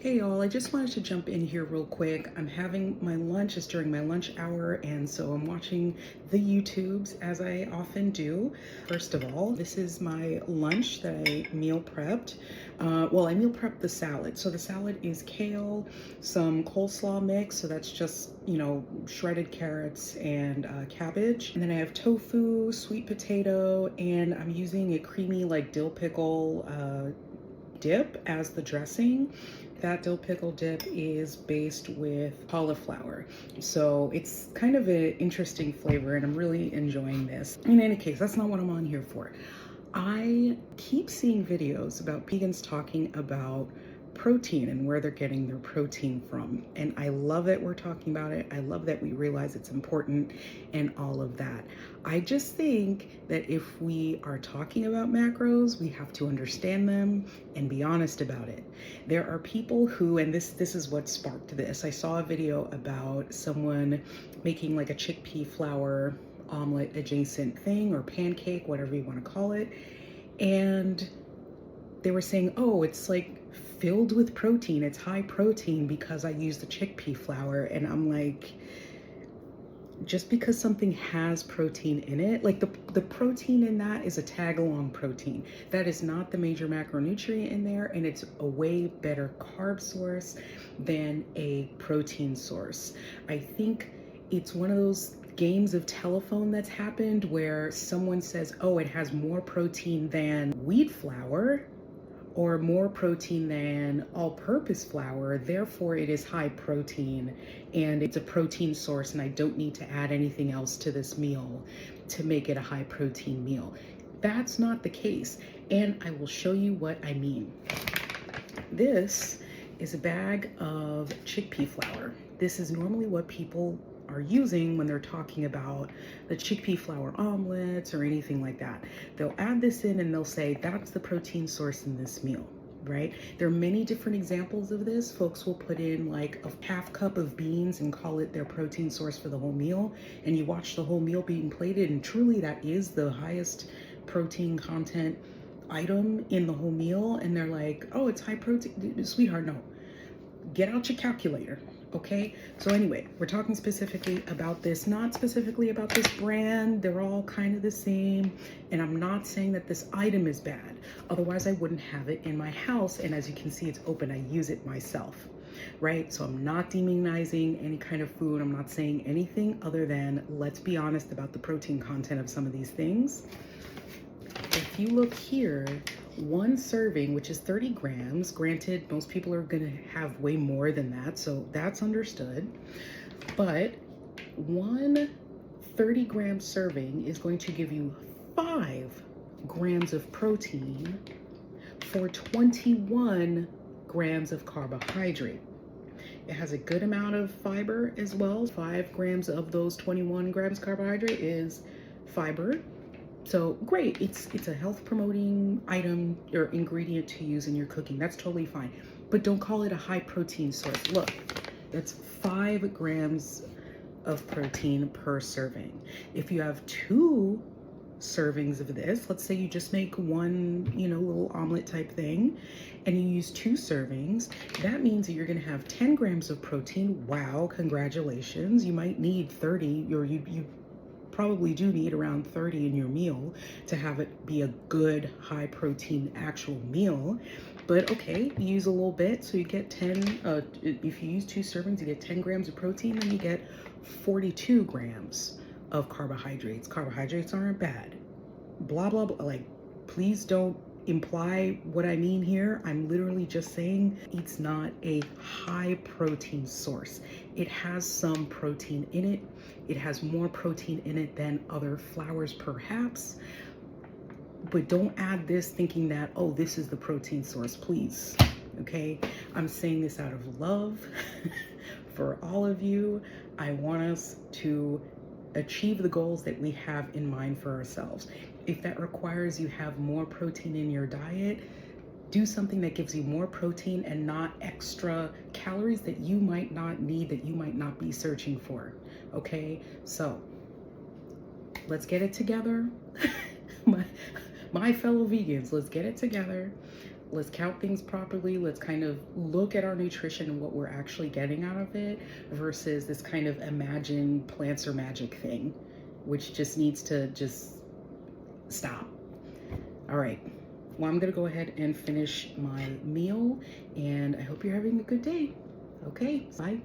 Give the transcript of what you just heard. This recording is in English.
Hey y'all, I just wanted to jump in here real quick. I'm having my lunch, it's during my lunch hour, and so I'm watching the YouTubes as I often do. First of all, this is my lunch that I meal prepped. I meal prepped the salad. So the salad is kale, some coleslaw mix, so that's just, shredded carrots and cabbage. And then I have tofu, sweet potato, and I'm using a creamy like dill pickle dip as the dressing. That dill pickle dip is based with cauliflower. So it's kind of an interesting flavor and I'm really enjoying this. In any case, that's not what I'm on here for. I keep seeing videos about vegans talking about protein and where they're getting their protein from. And I love that we're talking about it. I love that we realize it's important and all of that. I just think that if we are talking about macros, we have to understand them and be honest about it. There are people who, and this is what sparked this. I saw a video about someone making like a chickpea flour omelet adjacent thing or pancake, whatever you want to call it. And they were saying, oh, it's like filled with protein. It's high protein because I use the chickpea flour. And I'm like, just because something has protein in it, like the protein in that is a tag along protein. That is not the major macronutrient in there. And it's a way better carb source than a protein source. I think it's one of those games of telephone that's happened where someone says, oh, it has more protein than wheat flour or more protein than all-purpose flour, therefore it is high protein and it's a protein source and I don't need to add anything else to this meal to make it a high protein meal. That's not the case, and I will show you what I mean. This is a bag of chickpea flour. This is normally what people are using when they're talking about the chickpea flour omelets or anything like that. They'll add this in and they'll say that's the protein source in this meal, right? There are many different examples of this. Folks will put in like a half cup of beans and call it their protein source for the whole meal. And you watch the whole meal being plated and truly that is the highest protein content item in the whole meal. And they're like, oh, it's high protein. Sweetheart, no. Get out your calculator. Okay, so anyway, we're talking specifically about this, not specifically about this brand. They're all kind of the same. And I'm not saying that this item is bad. Otherwise, I wouldn't have it in my house. And as you can see, it's open. I use it myself, right? So I'm not demonizing any kind of food. I'm not saying anything other than let's be honest about the protein content of some of these things. If you look here, one serving, which is 30 grams, granted, most people are gonna have way more than that, so that's understood. But one 30-gram serving is going to give you 5 grams of protein for 21 grams of carbohydrate. It has a good amount of fiber as well. 5 grams of those 21 grams carbohydrate is fiber. So great, it's a health promoting item or ingredient to use in your cooking. That's totally fine. But don't call it a high protein source. Look, that's 5 grams of protein per serving. If you have 2 servings of this, let's say you just make one, little omelet type thing, and you use 2 servings, that means that you're gonna have 10 grams of protein. Wow, congratulations. You might need 30, or you probably do need around 30 in your meal to have it be a good high protein actual meal. But okay, you use a little bit, so you get 10, if you use 2 servings, you get 10 grams of protein, then you get 42 grams of carbohydrates. Carbohydrates aren't bad. Blah, blah, blah. Like, please don't imply what I mean here. I'm literally just saying it's not a high protein source. It has some protein in it. It has more protein in it than other flours perhaps. But don't add this thinking that, oh, this is the protein source, please. Okay, I'm saying this out of love for all of you. I want us to achieve the goals that we have in mind for ourselves. If that requires you have more protein in your diet, do something that gives you more protein and not extra calories that you might not need, that you might not be searching for. Okay, so let's get it together. my fellow vegans, let's get it together. let's count things properly. Let's kind of look at our nutrition and what we're actually getting out of it versus this kind of imagined plants are magic thing, which just needs to just stop. All right. Well, I'm gonna go ahead and finish my meal, and I hope you're having a good day. Okay, bye.